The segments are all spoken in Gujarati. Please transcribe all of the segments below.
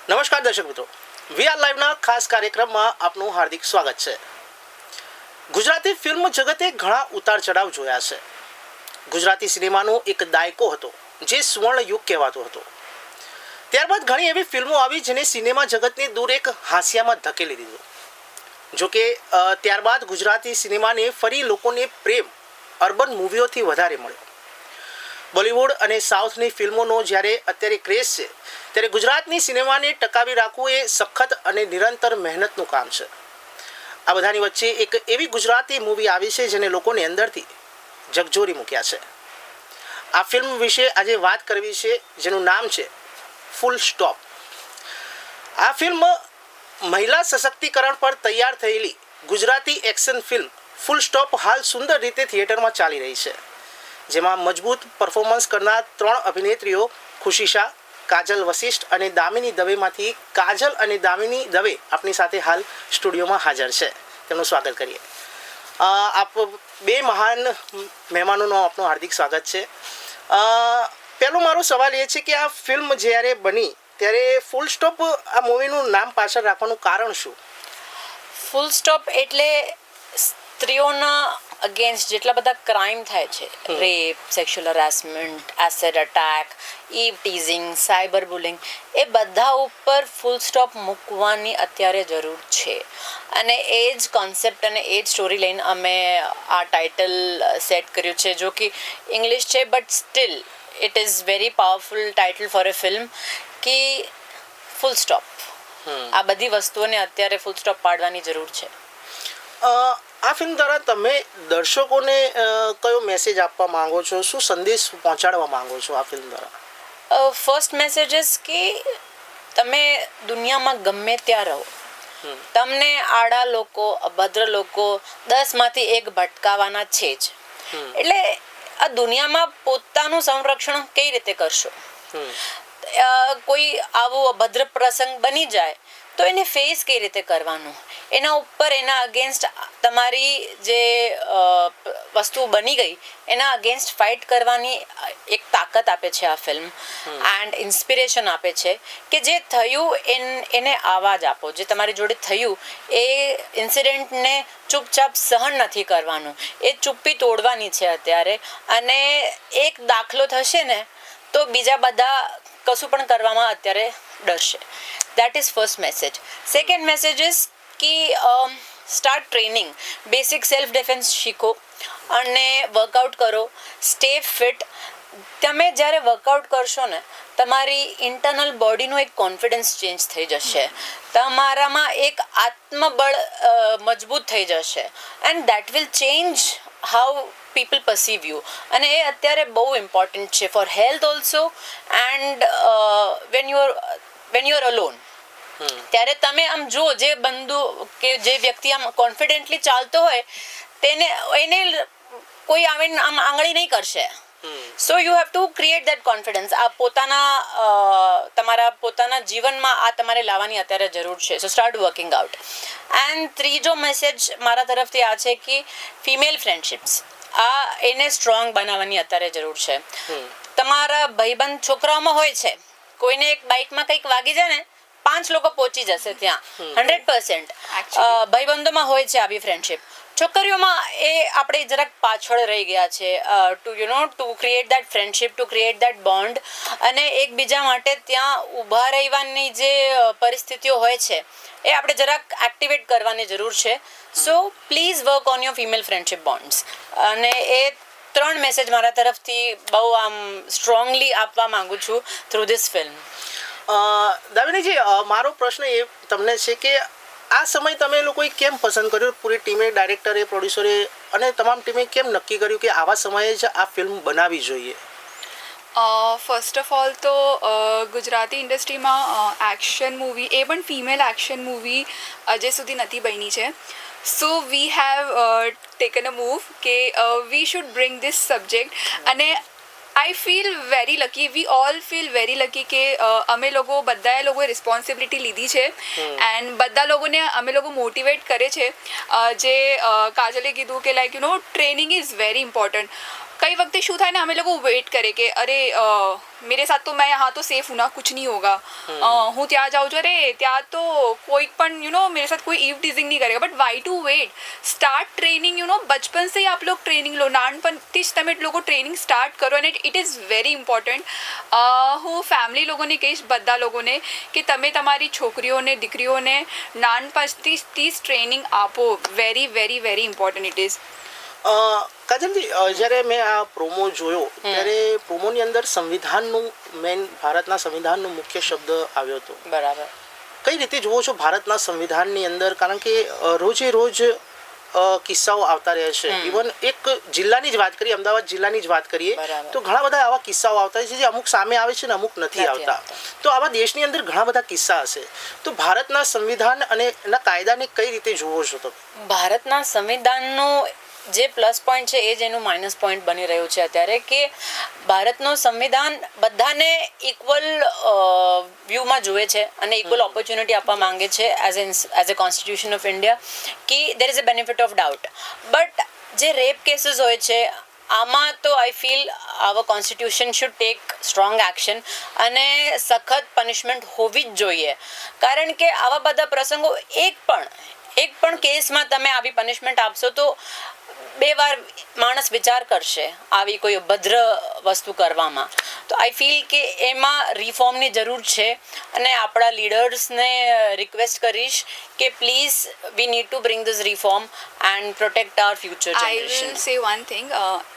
નમસ્કાર દર્શક મિત્રો, વીઆર લાઈવના ખાસ કાર્યક્રમમાં આપનું હાર્દિક સ્વાગત છે. ગુજરાતી ફિલ્મ જગતે ઘણા ઉતાર ચઢાવ જોયા છે. ગુજરાતી સિનેમાનો એક દાયકો હતો જે સુવર્ણ યુગ કહેવાતો હતો. ત્યારબાદ ઘણી એવી ફિલ્મો આવી જેને સિનેમા જગતને દૂર એક હાંસિયામાં ધકેલી દીધો. જોકે ત્યારબાદ ગુજરાતી સિનેમાને ફરી લોકોને પ્રેમ અર્બન મૂવીઓથી વધારે મળ્યો. બોલિવૂડ અને સાઉથની ફિલ્મોનો જ્યારે અત્યારે ક્રેઝ છે, ત્યારે ગુજરાતની સિનેમાને ટકાવી રાખવું એ સખત અને નિરંતર મહેનતનું કામ છે. આ બધાની વચ્ચે એક એવી ગુજરાતી મૂવી આવી છે જેને લોકોની અંદરથી જગજોરી મૂક્યા છે. આ ફિલ્મ વિશે આજે વાત કરવી છે, જેનું નામ છે ફૂલ સ્ટોપ. આ ફિલ્મ મહિલા સશક્તિકરણ પર તૈયાર થયેલી Gujarati action film full stop હાલ સુંદર રીતે થિયેટરમાં ચાલી રહી છે, જેમાં મજબૂત પરફોર્મન્સ કરનાર 3 અભિનેત્રીઓ ખુશી શાહ, કાજલ વશિષ્ઠ અને દામિની દવેમાંથી કાજલ અને દામિની દવે આપણી સાથે હાલ સ્ટુડિયોમાં હાજર છે. તેમનું સ્વાગત કરીએ. આપ બે મહાન મહેમાનોનો આપનું હાર્દિક સ્વાગત છે. પહેલો મારો સવાલ એ છે કે આ ફિલ્મ જ્યારે બની ત્યારે ફૂલ સ્ટોપ આ મૂવીનું નામ પાછળ રાખવાનું કારણ શું? ફૂલ સ્ટોપ એટલે સ્ત્રીઓના અગેન્સ્ટ જેટલા બધા ક્રાઇમ થાય છે, rape, sexual harassment, acid attack, eve teasing, cyber bullying, એ બધા ઉપર ફૂલ સ્ટોપ મૂકવાની અત્યારે જરૂર છે. અને એ જ કોન્સેપ્ટ અને એ જ સ્ટોરી લઈને અમે આ ટાઇટલ સેટ કર્યું છે, જો કે ઇંગ્લિશ છે but still it is very powerful title for a film કે ફૂલ સ્ટોપ. આ બધી વસ્તુઓને અત્યારે ફૂલ સ્ટોપ પાડવાની જરૂર છે. આ ફિલ્મ દ્વારા તમે દર્શકોને કયો મેસેજ આપવા માંગો છો? શું સંદેશ પહોંચાડવા માંગો છો આ ફિલ્મ દ્વારા? ફર્સ્ટ મેસેજ ઇઝ કે તમે દુનિયામાં ગમે ત્યાં રહો, તમને આડા લોકો, અભદ્ર લોકો 10માંથી 1 ભટકાવાના છે જ. એટલે આ દુનિયામાં પોતાનું સંરક્ષણ કઈ રીતે કરશો? કોઈ આવો અભદ્ર પ્રસંગ બની જાય તો એને ફેસ કઈ રીતે કરવાનું, એના ઉપર એના અગેન્સ્ટ તમારી જે વસ્તુ બની ગઈ એના અગેન્સ્ટ ફાઇટ કરવાની એક તાકાત આપે છે આ ફિલ્મ. એન્ડ ઇન્સ્પિરેશન આપે છે કે જે થયું એને આવાજ આપો. જે તમારી જોડે થયું એ ઇન્સિડન્ટને ચૂપચાપ સહન નથી કરવાનું, એ ચૂપ્પી તોડવાની છે અત્યારે. અને એક દાખલો થશે ને તો બીજા બધા કશું પણ કરવામાં અત્યારે ડરશે. That is first message. Second message is કે start training, basic self defence શીખો અને વર્કઆઉટ કરો, સ્ટે ફિટ. તમે જ્યારે વર્કઆઉટ કરશો ને તમારી ઇન્ટરનલ બોડીનું એક કોન્ફિડન્સ ચેન્જ થઈ જશે, તમારામાં એક આત્મબળ મજબૂત થઈ જશે. And that will change how people perceive you. અને એ અત્યારે બહુ ઇમ્પોર્ટન્ટ છે for health also. And when you are alone, ત્યારે તમે આમ જુઓ જે બંધુ કે જે વ્યક્તિ આમ કોન્ફિડન્ટલી ચાલતો હોય એને કોઈ આવીને આમ આંગળી નહીં કરશે. So you have to create that confidence. આ તમારા પોતાના જીવનમાં આ તમારે લાવવાની અત્યારે જરૂર છે. સો સ્ટાર્ટ વર્કિંગ આઉટ. એન્ડ ત્રીજો મેસેજ મારા તરફથી આ છે કે ફિમેલ ફ્રેન્ડશિપ્સ એને સ્ટ્રોંગ બનાવવાની અત્યારે જરૂર છે. તમારા ભાઈબંધ છોકરાઓમાં હોય છે, કોઈને એક બાઇકમાં કંઈક વાગી જાય ને 5 લોકો પહોંચી જશે ત્યાં 100%. ભાઈબંધોમાં હોય છે આવી ફ્રેન્ડશિપ. છોકરીઓમાં એ આપણે જરાક પાછળ રહી ગયા છે to create that friendship, to create that bond. અને એકબીજા માટે ત્યાં ઊભા રહેવાની જે પરિસ્થિતિઓ હોય છે એ આપણે જરાક એક્ટિવેટ કરવાની જરૂર છે. So please work on your female friendship bonds. અને એ 3 મેસેજ મારા તરફથી બહુ આમ સ્ટ્રોંગલી આપવા માંગુ છું થ્રુ ધીસ ફિલ્મ. દામિનીજી, મારો પ્રશ્ન એ તમને છે કે આ સમય તમે લોકોએ કેમ પસંદ કર્યો? પૂરી ટીમે, ડાયરેક્ટરે, પ્રોડ્યુસરે અને તમામ ટીમે કેમ નક્કી કર્યું કે આવા સમયે જ આ ફિલ્મ બનાવવી જોઈએ? ફર્સ્ટ ઓફ ઓલ તો ગુજરાતી ઇન્ડસ્ટ્રીમાં એક્શન મૂવી, એ પણ ફિમેલ એક્શન મૂવી હજે સુધી નથી બની છે. So we have taken a move કે we should bring this subject. અને I feel very lucky, we all feel very lucky કે અમે લોકો બધાએ લોકોએ રિસ્પોન્સિબિલિટી લીધી છે એન્ડ બધા લોકોને અમે લોકો મોટિવેટ કરે છે. જે કાજલે કીધું કે like you know training is very important. कई वक्त શું થાય ને અમે લોકો વેઇટ કરે કે અરે मेरे साथ तो मैं यहाँ तो सेफ हूँ ना, कुछ नहीं होगा, હું ત્યાં જાઉં છું, અરે ત્યાં તો કોઈ પણ યુ નો मेरे साथ कोई ईव टीजिंग नहीं करेगा. But why to wait? Start training, you know बचपन से ही आप लोग ट्रेनिंग लो, નાનપણથી જ તમે લોકો ટ્રેનિંગ સ્ટાર્ટ કરો અને ઇટ ઇઝ વેરી ઇમ્પોર્ટન્ટ. હું ફેમિલી લોકોને કહીશ, બધા લોકોને, કે તમે તમારી છોકરીઓને દીકરીઓને નાનપણથી જ ટ્રેનિંગ આપો. Very very very important it is. Kajalji, જ્યારે મેં આ પ્રોમો જોયો ત્યારે પ્રોમોની અંદર સંવિધાનનું મેન ભારતના સંવિધાનનો મુખ્ય શબ્દ આવ્યો હતો. બરાબર. કઈ રીતે જુઓ છો ભારતના સંવિધાનની અંદર? કારણ કે રોજે રોજ કિસ્સાઓ આવતા રહે છે. ઇવન એક જિલ્લાની જ વાત કરીએ, અમદાવાદ જિલ્લાની જ વાત કરીએ બરાબર. તો ઘણા બધા આવા કિસ્સાઓ આવતા છે જે અમુક સામે આવે છે ને અમુક નથી આવતા. તો આવા દેશની અંદર ઘણા બધા કિસ્સા હશે. તો ભારતના સંવિધાન અને એના કાયદાને કઈ રીતે જુઓ છો તમે? ભારતના સંવિધાનનું જે પ્લસ પોઈન્ટ છે એ જ એનું માઇનસ પોઈન્ટ બની રહ્યું છે અત્યારે, કે ભારતનું સંવિધાન બધાને ઇક્વલ વ્યૂમાં જુએ છે અને ઇક્વલ ઓપોર્ચ્યુનિટી આપવા માંગે છે as a constitution of India, કે there is a benefit of doubt. But જે રેપ કેસીસ હોય છે આમાં તો I feel our constitution should take strong action અને સખત પનિશમેન્ટ હોવી જ જોઈએ. કારણ કે આવા બધા પ્રસંગો એક પણ કેસમાં તમે આવી પનિશમેન્ટ આપશો તો બે વાર માણસ વિચાર કરશે આવી કોઈ અભદ્ર વસ્તુ કરવામાં. તો આઈ ફીલ કે એમાં રિફોર્મની જરૂર છે અને આપણા લીડર્સને રિક્વેસ્ટ કરીશ કે please we need to bring this reform and protect our future I will generation. Say one thing.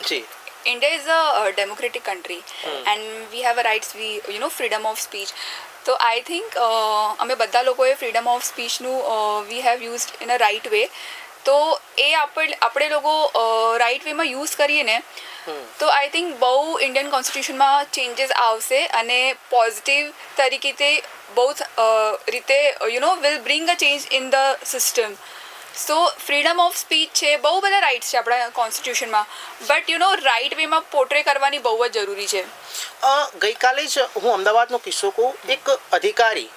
જી. India is a democratic country and we have a rights, we you know freedom of speech. તો આઈ થિંક અમે બધા લોકોએ ફ્રીડમ ઓફ સ્પીચનું we have used in a right way. તો એ આપણે લોકો રાઇટ વેમાં યુઝ કરીએ ને તો આઈ થિંક બહુ ઇન્ડિયન કોન્સ્ટિટ્યુશનમાં ચેન્જીસ આવશે અને પોઝિટિવ તરીકે બહુ રીતે you know will bring a change in the system. So freedom of speech છે, બહુ બધા રાઇટ્સ છે આપણા કોન્સ્ટિટ્યુશનમાં, બટ યુ નો રાઇટ વેમાં પોર્ટ્રે કરવાની બહુ જ જરૂરી છે. ગઈકાલે જ હું અમદાવાદનો કિસ્સો કહું. એક અધિકારી,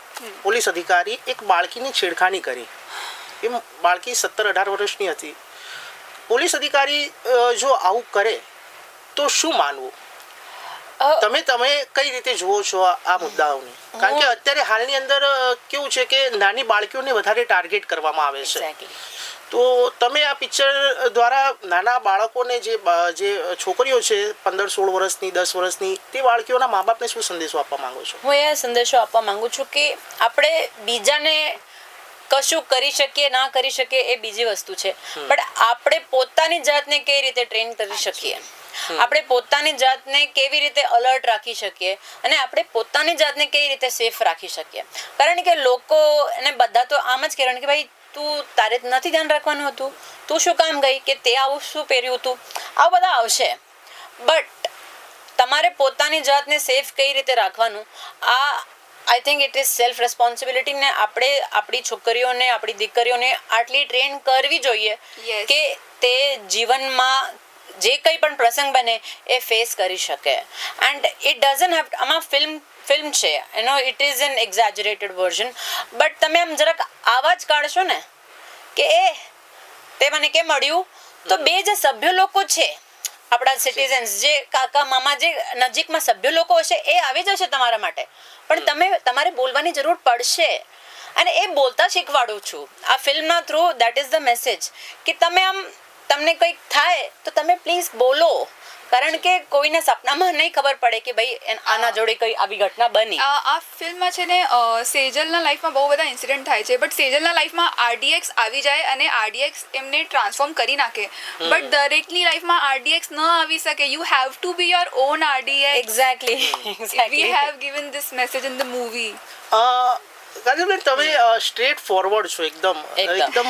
પોલીસ અધિકારી, એક બાળકીની છેડખાની કરી. એ બાળકી 17-18 વર્ષની હતી. પોલીસ અધિકારી જો આવું કરે તો શું માનવું? તમે કઈ રીતે જુઓ છો આ મુદ્દાઓને? કારણ કે અત્યારે હાલની અંદર કેવું છે કે નાની બાળકીઓને વધારે ટાર્ગેટ કરવામાં આવે છે. તો તમે આ પિક્ચર દ્વારા નાના બાળકોને જે છોકરીઓ છે 15-16 વર્ષની, 10 વર્ષની, તે બાળકીઓના મા બાપને શું સંદેશો આપવા માંગો છો? હું એ સંદેશો આપવા માંગુ છું કે આપણે બીજાને કશું કરી શકીએ ના કરી શકીએ એ બીજી વસ્તુ છે, બટ આપણે પોતાની જાતને કઈ રીતે ટ્રેન કરી શકીએ, આપણે પોતાની જાતને કેવી રીતે અલર્ટ રાખી શકીએ અને આપણે પોતાની જાતને કઈ રીતે સેફ રાખી શકીએ. કારણ કે લોકો એને બધા તો આમ જ કહેવાનું કે ભાઈ તું તારે નથી ધ્યાન રાખવાનું હતું, તું શું કામ ગઈ, કે તે આવું શું પહેર્યું હતું, આ બધા આવશે. બટ તમારે પોતાની જાતને સેફ કઈ રીતે રાખવાનું, આ I think it is self responsibility. ને આપણે આપણી છોકરીઓને, આપણી દીકરીઓને આટલી ટ્રેન કરવી જોઈએ કે તે જીવનમાં જે કંઈ પણ પ્રસંગ બને એ ફેસ કરી શકે. એન્ડ ઇટ ડઝન્ટ હેવ, આમાં ફિલ્મ છે એનો, it is an exaggerated version, but તમે આમ જરાક આવાજ કાઢશો ને કે તે મને કેમ મળ્યું, તો બે જે સભ્ય લોકો છે આપણા સિટીઝન્સ, જે કાકા મામા, જે નજીકમાં સભ્ય લોકો હશે એ આવી જશે તમારા માટે, પણ તમારે બોલવાની જરૂર પડશે અને એ બોલતા શીખવાડું છું આ ફિલ્મના through. That is the message કે તમને કંઈક થાય તો તમે પ્લીઝ બોલો, કારણ કે કોઈને સપનામાં નહીં ખબર પડે કે ભાઈ આના જોડે કઈ આવી ઘટના બની. આ ફિલ્મમાં છે ને સેજલના લાઈફમાં બહુ બધા ઇન્સિડન્ટ થાય છે, બટ સેજલના લાઈફમાં આરડીએક્સ આવી જાય અને આરડીએક્સ એમને ટ્રાન્સફોર્મ કરી નાખે, બટ દરેકની લાઈફમાં આરડીએક્સ ન આવી શકે. You have to be your own RDX. Exactly. We have given this message in the movie. Kajalben, તમે સ્ટ્રેટ ફોરવર્ડ છો, એકદમ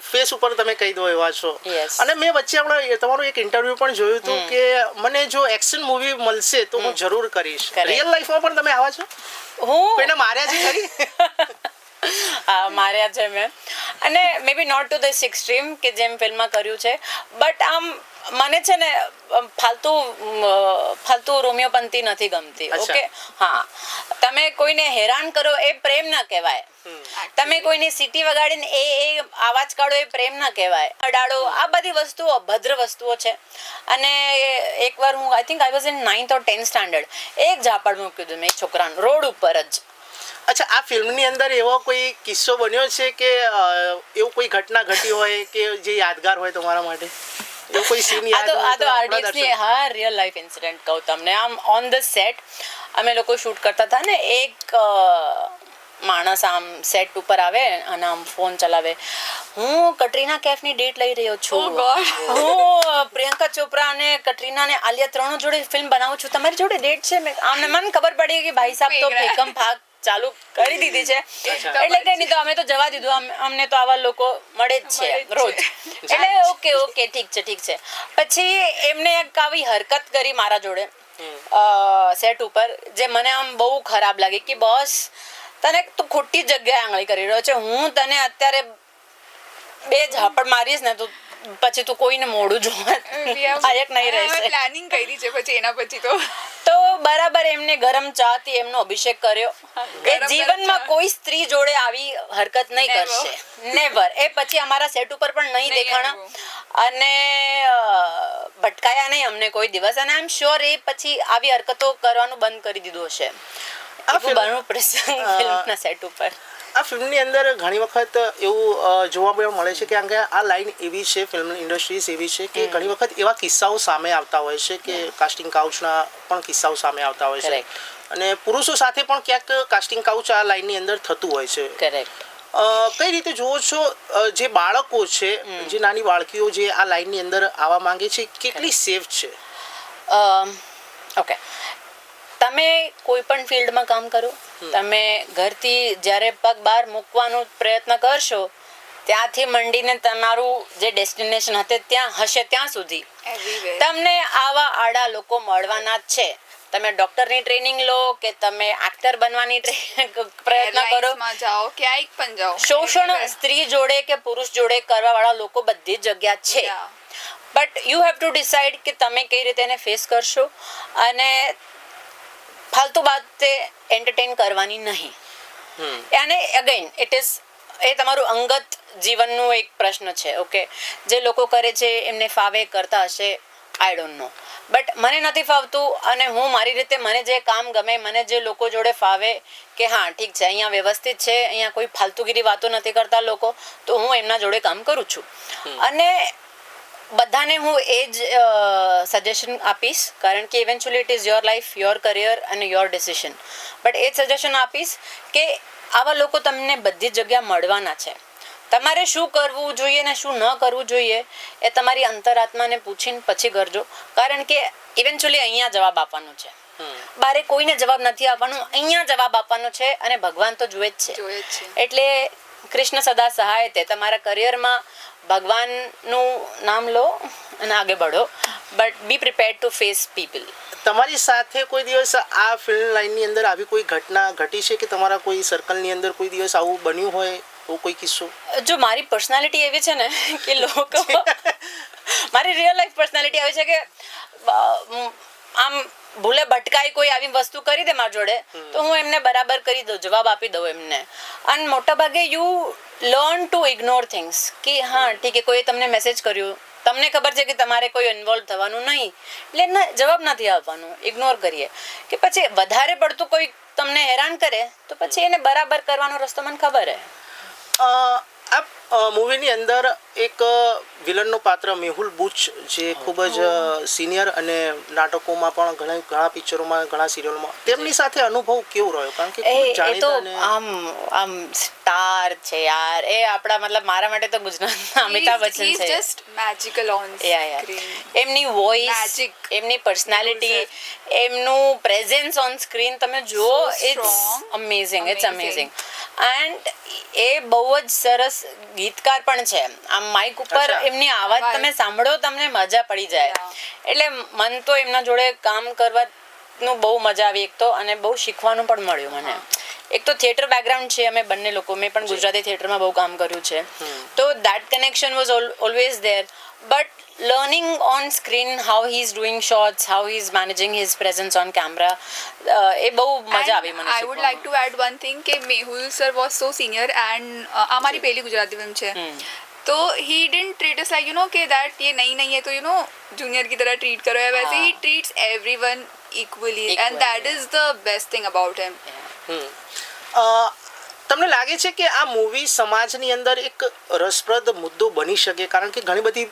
ફેસ ઉપર તમે કહી દો એવા છો. અને મેં વચ્ચે હમણાં તમારું એક ઇન્ટરવ્યુ પણ જોયું હતું કે મને જો એક્શન મૂવી મળશે તો હું જરૂર કરીશ. રિયલ લાઈફમાં પણ તમે આવા છો? હું કોઈને માર્યા છે ખરી? માર્યા છે મેં, અને મે બી નોટ ટુ ધીસ એક્સ્ટ્રીમ કે જેમ ફિલ્મમાં કર્યું છે, બટ આમ મને છે ને ફાલતુ રોમિયોપંતી નથી ગમતી. અચ્છા. ઓકે, હા, તમે કોઈને હેરાન કરો એ પ્રેમ ના કહેવાય. તમે કોઈની સીટી વગાડીને એ આવાજ કાઢો એ પ્રેમ ના કહેવાય. અડાડો, આ બધી વસ્તુઓ અભદ્ર વસ્તુઓ છે. અને એકવાર હું I think I was in 9th or 10th standard, એક ઝાપડ મૂક્યું હતું મેં એક છોકરાને રોડ ઉપર જ. અચ્છા, આ ફિલ્મની અંદર એવો કોઈ કિસ્સો બન્યો છે કે એવું કોઈ ઘટના ઘટી હોય કે જે યાદગાર હોય તમારા માટે? એવું કોઈ સીન આ યાદ તો હોય તો આપણા આરડીએક્સ ની દર્શક- હા રિયલ લાઈફ ઇન્સિડન્ટ કહું તમને. આમ ઓન ધ સેટ અમે લોકો શૂટ કરતા હતા ને, એક માણસ આમ સેટ ઉપર આવે અને આમ ફોન ચલાવે, હું કટરીના કૈફની ડેટ લઈ રહ્યો છું, Oh God. હું પ્રિયંકા ચોપરા અને કટરીના ને આલિયા ત્રણો જોડે ફિલ્મ બનાવું છું, તમારી જોડે ડેટ છે? આમને મને ખબર પડી કે ભાઈ સાહેબ તો ફેકમ ફાક ચાલુ કરી દીધી છે, એટલે કઈ નહીં, તો અમે તો જવા દીધું, અમને તો આવા લોકો મળે જ છે રોજ. એટલે ઓકે ઠીક છે. પછી એમને એક આવી હરકત કરી મારા જોડે સેટ ઉપર, જે મને આમ બહુ ખરાબ લાગી કે બોસ તને તું ખોટી જગ્યાએ આંગળી કરી રહ્યો છે, હું તને અત્યારે 2 ઝાપડ મારીશ ને તું પછી તું કોઈને મોઢું જોવા લાયક નહીં રહેશે. પ્લાનિંગ કરી છે પછી એના પછી તો બરાબર એમને ગરમ ચાથી એમનો અભિષેક કર્યો. એ જીવનમાં કોઈ સ્ત્રી જોડે આવી હરકત નહીં કરશે, નેવર. એ પછી અમારા સેટ ઉપર પણ નહીં દેખાણા અને ભટકાયા નહીં અમને કોઈ દિવસ, અને આઈ એમ શ્યોર એ પછી આવી હરકતો કરવાનું બંધ કરી દીધું હશે. એવું બનવું પ્રસંગ ફિલ્મના સેટ ઉપર. આ ફિલ્મની અંદર ઘણી વખત એવું જોવા મળે છે કે કારણ કે આ લાઈન એવી છે, ફિલ્મ ઇન્ડસ્ટ્રીઝ એવી છે કે ઘણી વખત એવા કિસ્સાઓ સામે આવતા હોય છે કે કાસ્ટિંગ કાઉચના પણ કિસ્સાઓ સામે આવતા હોય છે, Correct. અને પુરુષો સાથે પણ ક્યાંક કાસ્ટિંગ કાઉચ આ લાઈનની અંદર થતું હોય છે. કરેક્ટ. કઈ રીતે જુઓ છો જે બાળકો છે, જે નાની બાળકીઓ જે આ લાઈનની અંદર આવવા માંગે છે, કેટલી સેફ છે? ઓકે, તમે કોઈ પણ ફિલ્ડમાં કામ કરો, તમે ઘરથી જ્યારે પગ બહાર મૂકવાનો પ્રયત્ન કરશો ત્યાંથી મંડીને તમારું જે ડેસ્ટિનેશન હશે ત્યાં સુધી તમને આવા આડા લોકો મળવાના જ છે. તમે ડોક્ટરની ટ્રેનિંગ લો કે તમે એક્ટર બનવાની પ્રયત્ન કરો, જાઓ ક્યાંય પણ જાઓ, શોષણ સ્ત્રી જોડે કે પુરુષ જોડે કરવા વાળા લોકો બધી જ જગ્યા છે. But you have two decide કે તમે કઈ રીતે એને ફેસ કરશો, અને ફાલતુ બાતે એન્ટરટેન કરવાની નહીં. અને અગેન એ તમારું અંગત જીવનનું એક પ્રશ્ન છે. ઓકે, જે લોકો કરે છે એમને ફાવે કરતા હશે, આઈ ડોન્ટ નો, બટ મને નથી ફાવતું, અને હું મારી રીતે મને જે કામ ગમે, મને જે લોકો જોડે ફાવે કે હા ઠીક છે અહીંયા વ્યવસ્થિત છે, અહીંયા કોઈ ફાલતુગીરી વાતો નથી કરતા લોકો, તો હું એમના જોડે કામ કરું છું. અને બધાને હું એ જ સજેશન આપીશ, કારણ કે eventually it is your life, your career અને યોર ડિસિશન. બટ એ જ સજેશન આપીશ કે આવા લોકો તમને બધી જગ્યા મળવાના છે. તમારે શું કરવું જોઈએ ને શું ન કરવું જોઈએ એ તમારી અંતરાત્માને પૂછીને પછી કરજો, કારણ કે ઇવેન્ચ્યુઅલી અહીંયા જવાબ આપવાનો છે. બારે કોઈને જવાબ નથી આપવાનો, અહીંયા જવાબ આપવાનો છે, અને ભગવાન તો જુએ જ છે. એટલે કૃષ્ણ સદા સહાય તે. તમારા કરિયરમાં ભગવાનનું નામ લો અને આગળ બઢો, but be prepared to face people. તમારી સાથે કોઈ દિવસ આ ફિલ્મ લાઈનની અંદર આવી કોઈ ઘટના ઘટી છે કે તમારા કોઈ સર્કલની અંદર કોઈ દિવસ આવું બન્યું હોય, એવો કોઈ કિસ્સો? જો મારી પર્સનાલિટી એવી છે ને કે લોકો મારી રિયલ લાઈફ પર્સનાલિટી આવી છે કે આમ ભૂલે ભટકાઈ કોઈ આવી વસ્તુ કરી દે મારા જોડે તો હું એમને બરાબર કરી દઉં, જવાબ આપી દઉં એમને. અને મોટાભાગે you learn to ignore things કે હા ઠીક છે, કોઈ તમને મેસેજ કર્યું, તમને ખબર છે કે તમારે કોઈ ઇન્વોલ્વ થવાનું નહીં, એટલે જવાબ નથી આપવાનું, ઇગ્નોર કરીએ. કે પછી વધારે પડતું કોઈ તમને હેરાન કરે તો પછી એને બરાબર કરવાનો રસ્તો મને ખબર હે. આ મૂવીની અંદર એક વિલનનું પાત્ર મેહુલ બુચ, જે ખૂબ જ સિનિયર અને નાટકોમાં પણ ઘણા પિક્ચરોમાં, ઘણા સિરિયલોમાં, તેમની સાથે અનુભવ કેવો રહ્યો? કારણ કે ખૂબ એ તો જાણીતા અને આમ સ્ટાર છે યાર. એ આપણા મતલબ મારા માટે તો ગુજરાતના અમિતાભ બચ્ચન છે. Just magical on screen. એમની વોઇસ, Magic. એમની પર્સનાલિટી, એમનું પ્રેઝન્સ ઓન સ્ક્રીન તમે જુઓ, it's amazing, it's amazing. And એ બહુ જ સરસ ગીતકાર પણ છે. આમ માઇક ઉપર એમની અવાજ તમે સાંભળો તમને મજા પડી જાય. એટલે મન તો એમના જોડે કામ કરવાનું બહુ મજા આવી એક તો, અને બહુ શીખવાનું પણ મળ્યું મને એક તો થિયેટર બેકગ્રાઉન્ડ છે અમે બંને લોકો, મેં પણ ગુજરાતી થિયેટરમાં બહુ કામ કર્યું છે, તો that connection was always there. But learning on screen how he's doing shots, how he's managing his presence on camera, એ બહુ મજા આવી મને. I would like to add one thing કે Mehul sir was so senior and આ મારી પહેલી ગુજરાતી ફિલ્મ છે, तो he didn't treat us like कि that ये नहीं है तो जूनियर की तरह ट्रीट करो या वैसे ही treats everyone equally and that is the best thing about him. તમને લાગે છે કે આ મૂવી સમાજની અંદર એક રસપ્રદ મુદ્દો બની શકે? કારણ કે ઘણી બધી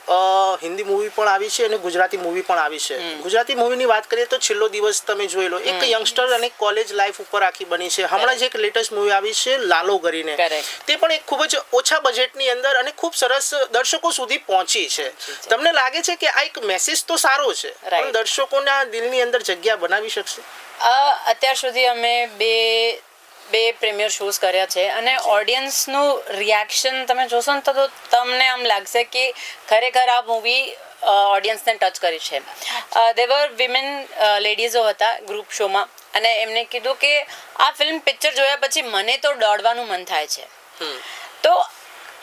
હિન્દી મૂવી પણ આવી છે અને ગુજરાતી મૂવી પણ આવી છે. ગુજરાતી મૂવીની વાત કરીએ તો છેલ્લો દિવસ તમે જોઈ લો, એક યંગસ્ટર અને કોલેજ લાઈફ ઉપર આખી બની છે. હમણાં જ એક લેટેસ્ટ મૂવી આવી છે લાલો કરીને, તે પણ એક ખૂબ જ ઓછા બજેટની અંદર અને ખૂબ સરસ દર્શકો સુધી પહોંચી છે. તમને લાગે છે કે આ એક મેસેજ તો સારો છે પણ દર્શકોના દિલની અંદર જગ્યા બનાવી શકશે? અત્યાર સુધી અમે બે પ્રીમિયર શોઝ કર્યા છે અને ઓડિયન્સનું રિએક્શન તમે જોશો ને તો તમને આમ લાગશે કે ખરેખર આ મૂવી ઓડિયન્સને ટચ કરી છે. દેવર વિમેન લેડીઝો હતા ગ્રુપ શોમાં અને એમને કીધું કે આ ફિલ્મ પિક્ચર જોયા પછી મને તો દોડવાનું મન થાય છે. તો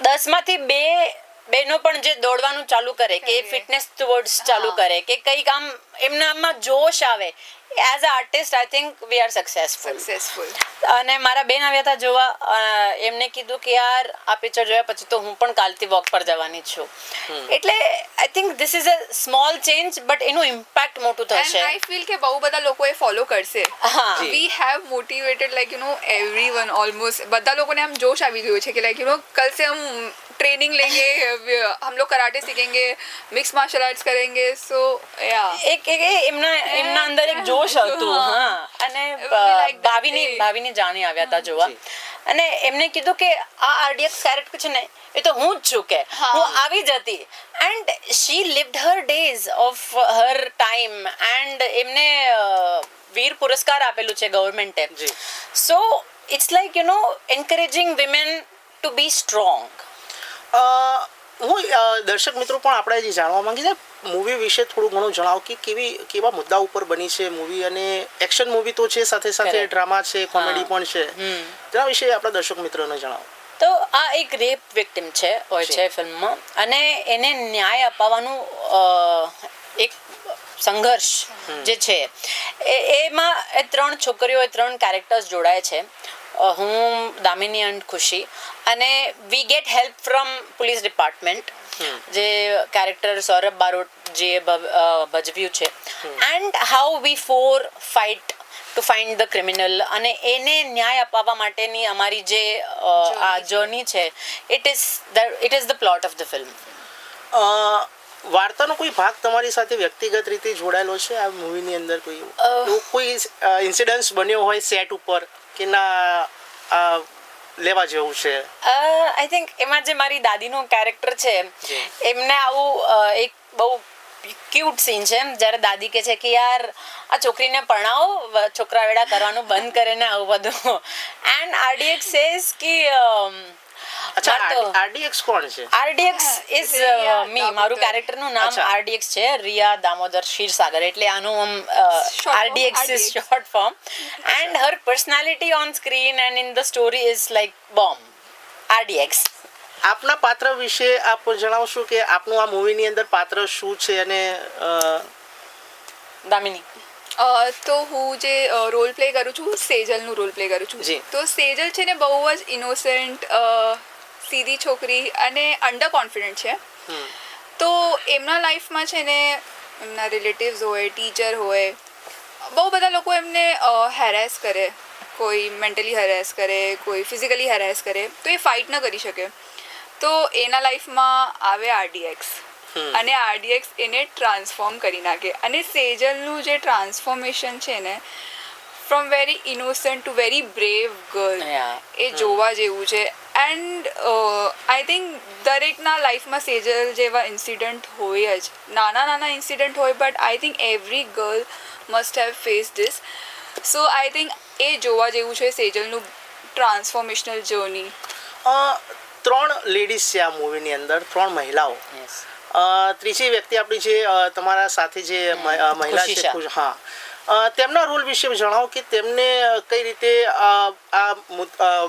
10માંથી 2 બહેનો પણ જે દોડવાનું ચાલુ કરે કે ફિટનેસ ટુવર્ડ્સ ચાલુ કરે કે કંઈક આમ એમનામાં જોશ આવે, as a artist I think we are successful. અને મારા બેન આવ્યા હતા જોવા, એમને કીધું કે યાર આ પિક્ચર જોયા પછી તો હું પણ કાલથી વોક પર જવાની છું. એટલે I think this is a small change but એનું ઇમ્પેક્ટ મોટું થશે. આઈ ફીલ કે બહુ બધા લોકો એ ફોલો કરશે. We have motivated like everyone almost બધા લોકોને આમ જોશ આવી ગયો છે કે લાઈક કલ સે હમ ट्रेनिंग लेंगे, हम लोग कराटे सीखेंगे, मिक्स मार्शल आर्ट्स करेंगे. सो या એક એમના અંદર એક જોશ હતું. હા, અને ભાવિની જાણી આવ્યા હતા જોવા અને એમને કીધું કે આ આરડીએક્સ કેરેક્ટર છે ને એ તો હું જ છું, કે હું આવી જતી. And she lived her days of her time and એમને વીર પુરસ્કાર આપેલું છે ગવર્મેન્ટે. So it's like encouraging women to be strong. હું દર્શક મિત્રો પણ આપણે જે જાણવા માંગી છે મૂવી વિશે થોડું ઘણું જણાવો કે કેવા મુદ્દા ઉપર બની છે મૂવી, અને એક્શન મૂવી તો છે સાથે સાથે ડ્રામા છે, કોમેડી પણ છે, તેના વિશે આપણા દર્શક મિત્રોને જણાવો. તો આ એક રેપ વિક્ટિમ છે હોય છે ફિલ્મમાં અને એને ન્યાય અપાવવાનું એક સંઘર્ષ જે છે એમાં 3 છોકરીઓ 3 કેરેક્ટર્સ જોડાય છે. હું, દામિની એન્ડ ખુશી, અને we get help from police department જે કેરેક્ટર સૌરભ બારોટજીએ ભજવ્યું છે. And how we 4 fight to find the criminal અને એને ન્યાય અપાવવા માટેની અમારી જે આ જર્ની છે it is the plot of the film. વાર્તાનો કોઈ ભાગ તમારી સાથે વ્યક્તિગત રીતે જોડાયેલો છે આ મૂવીની અંદર? કોઈ ઇન્સિડન્સ બન્યો હોય સેટ ઉપર કે ના લેવા જેવું છે? આઈ થિંક એમાં જે મારી દાદીનું કેરેક્ટર છે એમને આવું એક બહુ ક્યુટ સીન છે જ્યારે દાદી કહે છે કે યાર આ છોકરીને પરણાવો, છોકરા વેડા કરવાનું બંધ કરે ને આવું બધું. એન્ડ આરડીએક્સ સેઝ કે આરડીએક્સ કોણ છે? આરડીએક્સ ઇઝ મી, મારું કેરેક્ટરનું નામ આરડીએક્સ છે, રિયા દામોદર ક્ષીરસાગર, એટલે આનું RDX is short form. And her personality on screen and in the story is like bomb. RDX. આપના પાત્ર વિશે આપ જણાવશો કે આપનું આ મૂવીની અંદર પાત્ર શું છે? અને દામિની તો હું જે રોલ પ્લે કરું છું સેજલનું રોલ પ્લે કરું છું. તો સેજલ છે ને બહુ જ ઇનોસેન્ટ, સીધી છોકરી અને અંડર કોન્ફિડન્ટ છે. તો એમના લાઈફમાં છે ને એમના રિલેટિવ્સ હોય, ટીચર હોય, બહુ બધા લોકો એમને હેરેસ કરે, કોઈ મેન્ટલી હેરેસ કરે, કોઈ ફિઝિકલી હેરેસ કરે, તો એ ફાઇટ ન કરી શકે. તો એના લાઈફમાં આવે આરડીએક્સ અને આરડીએક્સ એને ટ્રાન્સફોર્મ કરી નાખે. અને સેજલનું જે ટ્રાન્સફોર્મેશન છે ને from very innocent to very brave girl, એ જોવા જેવું છે. એન્ડ આઈ થિંક દરેકના લાઈફમાં સેજલ જેવા ઇન્સિડન્ટ હોય જ, નાના ઇન્સિડન્ટ હોય, but I think every girl must have face this. So I think એ જોવા જેવું છે સેજલનું ટ્રાન્સફોર્મેશનલ જર્ની. 3 લેડીઝ છે આ મૂવીની અંદર, 3 મહિલાઓ. ત્રીજી વ્યક્તિ આપણી જે તમારા સાથે જે મહિલા છે, હા, તેમના રોલ વિશે જણાવો કે તેમને કઈ રીતે આ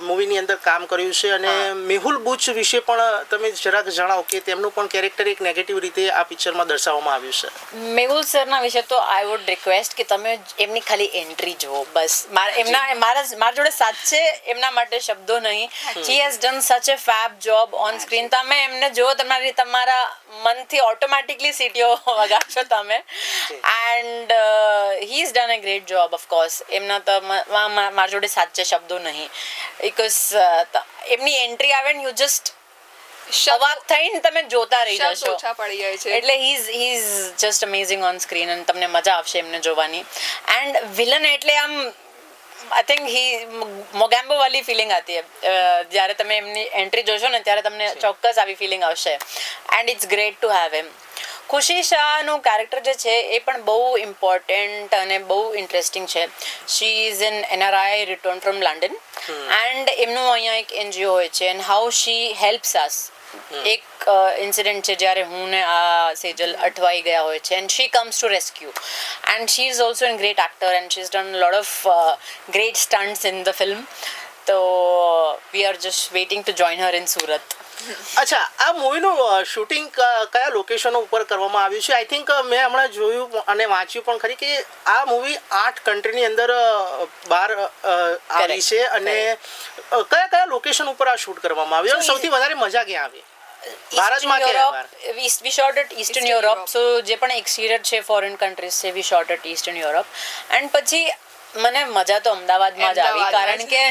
મૂવીની અંદર કામ કર્યું છે, અને મેહુલ બુચ વિશે પણ તમે જરાક જણાવો કે તેમનું પણ કેરેક્ટર એક નેગેટિવ રીતે આ પિક્ચરમાં દર્શાવવામાં આવ્યું છે. મેહુલ સરના વિશે તો આઈ વુડ રિક્વેસ્ટ કે તમે એમની ખાલી એન્ટ્રી જુઓ બસ. મારા જોડે સાચે એમના માટે શબ્દો નહીં. હી has done such a fab job on screen. તમે એમને જુઓ, તમારા મનથી ઓટોમેટિકલી સીટીઓ વગાડશો તમે. And he is done a great job. Of course એમના તો મારા જોડે સાચે શબ્દો નહીં, બિકોઝ એમની એન્ટ્રી આવે ને યુ જસ્ટ અવાક થઈને તમે જોતા રહી જશો. ઓછા પડી જાય છે. એટલે he is just amazing on screen અને તમને મજા આવશે એમને જોવાની. એન્ડ વિલન એટલે આમ આઈ થિંક મોગેમ્બો વાલી ફિલિંગ હતી. જ્યારે તમે એમની એન્ટ્રી જોશો ને ત્યારે તમને ચોક્કસ આવી ફિલિંગ આવશે. And it's great to have him. Khushi શાહનું કેરેક્ટર જે છે એ પણ બહુ ઇમ્પોર્ટન્ટ અને બહુ ઇન્ટરેસ્ટિંગ છે. She is an NRI return from London, and એમનું અહીંયા એક NGO હોય છે, and how she helps us. એક ઇન્સિડન્ટ છે જ્યારે હું ને આ સેજલ અટવાઈ ગયા હોય છે, and she comes to rescue. And she is also an great actor, and she is done lot of great stunts in the film. તો we are just waiting to join her in Surat. અચ્છા, આ મૂવીનું શૂટિંગ કયા લોકેશનો ઉપર કરવામાં આવ્યું છે? આઈ થિંક મેં હમણાં જોયું અને વાંચ્યું પણ ખરી કે આ મૂવી 8 કન્ટ્રીની અંદર બહાર આવી છે, અને કયા કયા લોકેશન ઉપર આ શૂટ કરવામાં આવ્યું, અને સૌથી વધારે મજા ક્યાં આવી? ભારતમાં કે we shot at Eastern Europe. So જે પણ એક્સટિરિયર છે ફોરેન કન્ટ્રીઝ છે, we shot at Eastern Europe. And પછી મને મજા તો અમદાવાદમાં જ આવી, કારણ કે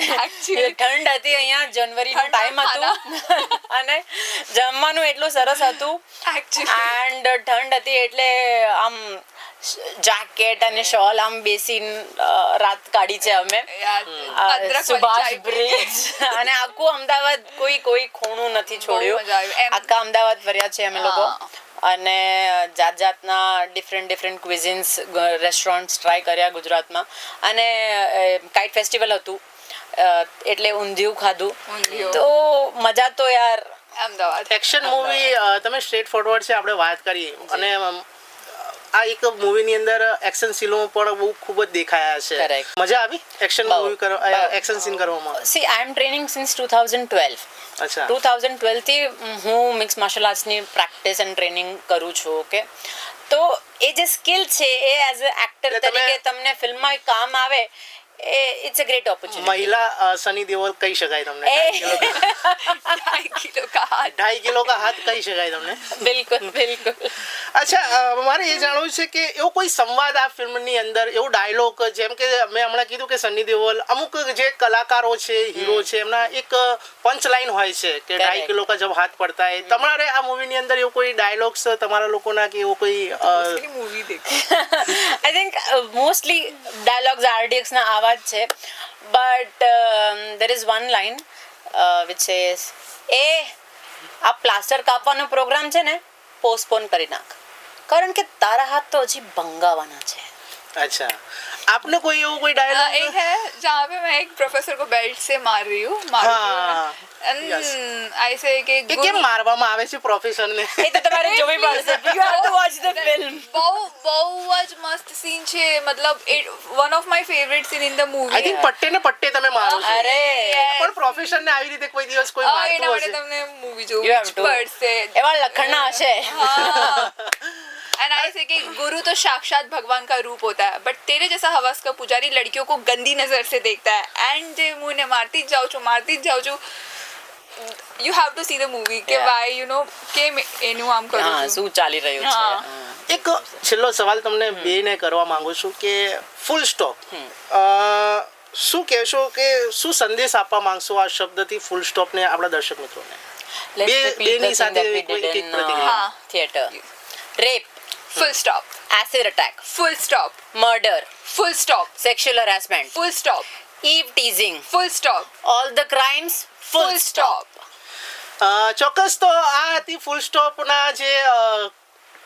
ઠંડ હતી, અહીંયા જનવરીનો ટાઈમ હતું અને જમવાનું એટલું સરસ હતું. એન્ડ ઠંડ હતી એટલે આમ જેકેટ અને શોલ આમ બેસીને રાત કાઢી છે અમે. સુભાષ બ્રિજ અને આખું અમદાવાદ કોઈ ખૂણું નથી છોડ્યું. આખા અમદાવાદ ફર્યા છે અમે લોકો, અને જાત જાતના ડિફરન્ટ ક્વિઝિન્સ રેસ્ટોરન્ટ્સ ટ્રાય કર્યા ગુજરાતમાં. અને કાઇટ ફેસ્ટિવલ હતું એટલે ઊંધિયું ખાધું. તો મજા તો યાર અમદાવાદ. એક્શન મૂવી તમે સ્ટ્રેટ ફોરવર્ડ છે આપણે વાત કરી, અને આ એક મૂવીની અંદર એક્શન સીનો પણ બહુ ખૂબ જ દેખાયા છે. Correct. મજા આવી એક્શન મૂવી એક્શન સીન કરવામાં? See I am training since 2012. અચ્છા. 2012 થી હું મિક્સ માર્શલ આર્ટ્સની પ્રેક્ટિસ એન્ડ ટ્રેનિંગ કરું છું. ઓકે, તો એ જે સ્કિલ છે એ એઝ અ એક્ટર તરીકે તમને ફિલ્મમાં કામ આવે, ઇટ્સ અ ગ્રેટ ઓપોર્ચ્યુનિટી. મહિલા સની દેઓલ કહી શકાય તમને? 2.5 કિલો કા હાથ કહી શકાય તમને? બિલકુલ. અચ્છા, મારે એ જાણવું છે કે એવો કોઈ સંવાદ આ ફિલ્મની અંદર, એવો ડાયલોગ, જેમ કે મેં હમણાં કીધું કે સની દેઓલ, અમુક જે કલાકારો છે, હીરો છે, એમના એક પંચ લાઈન હોય છે કે 2.5 કિલો કા જબ હાથ પડતા હે. તમારે આ મૂવીની અંદર એવો કોઈ ડાયલોગ્સ તમારા લોકોના કે એવો કોઈ મૂવી દેખો? I think mostly dialogues RDX ના આવા જ છે, but there is one line which says, આ પ્લાસ્ટર કાપવાનો પ્રોગ્રામ છે ને, પોસ્ટપોન કરી નાખ, કારણ કે તારા હાથ તો હજી ભંગાવાના છે. अच्छा, आपने कोई वो कोई डायलॉग? एक है जहाँ पे मैं एक प्रोफेसर को बेल्ट से मार रही हूँ. ऐसे कि કેમ મારવામાં આવે છે પ્રોફેસર ને? એ તો તમારે જોવી પડશે. You have to watch the film. બહુ જ મસ્ત સીન છે. મતલબ one of my favourite scene in the movie. I think પટ્ટે ને પટ્ટે તમે મારો છો. અરે પણ પ્રોફેસર ને આવી રીતે કોઈ દિવસ કોઈ મારતું એના માટે હશે? તમને મૂવી You have to. જોવું પડશે. એવા લખણના હશે. एंड ऐसे कि गुरु तो साक्षात भगवान का रूप होता है, बट तेरे जैसा हवस का पुजारी लड़कियों को गंदी नजर से देखता है. एंड मुझे मारती જ જાઉં છું. You have to see the movie કે why you know કેમ એનું આમ કરું હા, છું. શું ચાલી રહ્યું છે. એક છેલ્લો સવાલ તમને બેને કરવા માંગુ છું કે ફૂલ સ્ટોપ શું કહેશો, કે શું સંદેશ આપવા માંગશો આ શબ્દથી ફૂલ સ્ટોપ ને આપણા દર્શક મિત્રોને? Let's repeat બેની the thing સાથે that we કોઈ did એક in પ્રતિક્રિયા. theatre. Rape, Full stop. acid attack, Full stop. murder, Full stop. sexual harassment, Full stop. eve teasing, Full stop. all the crimes, full stop. ચોક્કસ. તો આ હતી ફૂલ સ્ટોપના જે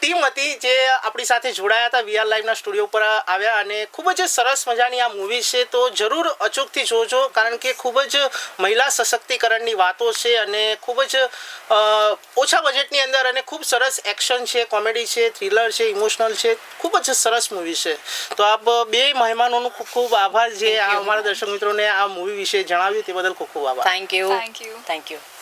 ટીમ હતી જે આપણી સાથે જોડાયા હતા વીઆર લાઈવના સ્ટુડિયો પર આવ્યા અને ખૂબ જ સરસ મજાની આ મૂવી છે તો જરૂર અચૂકથી જોજો કારણ કે ખૂબ જ મહિલા સશક્તિકરણની વાતો છે અને ખૂબ જ ઓછા બજેટની અંદર અને ખૂબ સરસ એક્શન છે કોમેડી છે થ્રિલર છે ઇમોશનલ છે ખૂબ જ સરસ મૂવી છે તો આપ બે મહેમાનોનો ખૂબ ખૂબ આભાર જે આ અમારા દર્શક મિત્રોને આ મૂવી વિશે જણાવ્યું તે બદલ ખૂબ ખૂબ આભાર thank you thank you thank you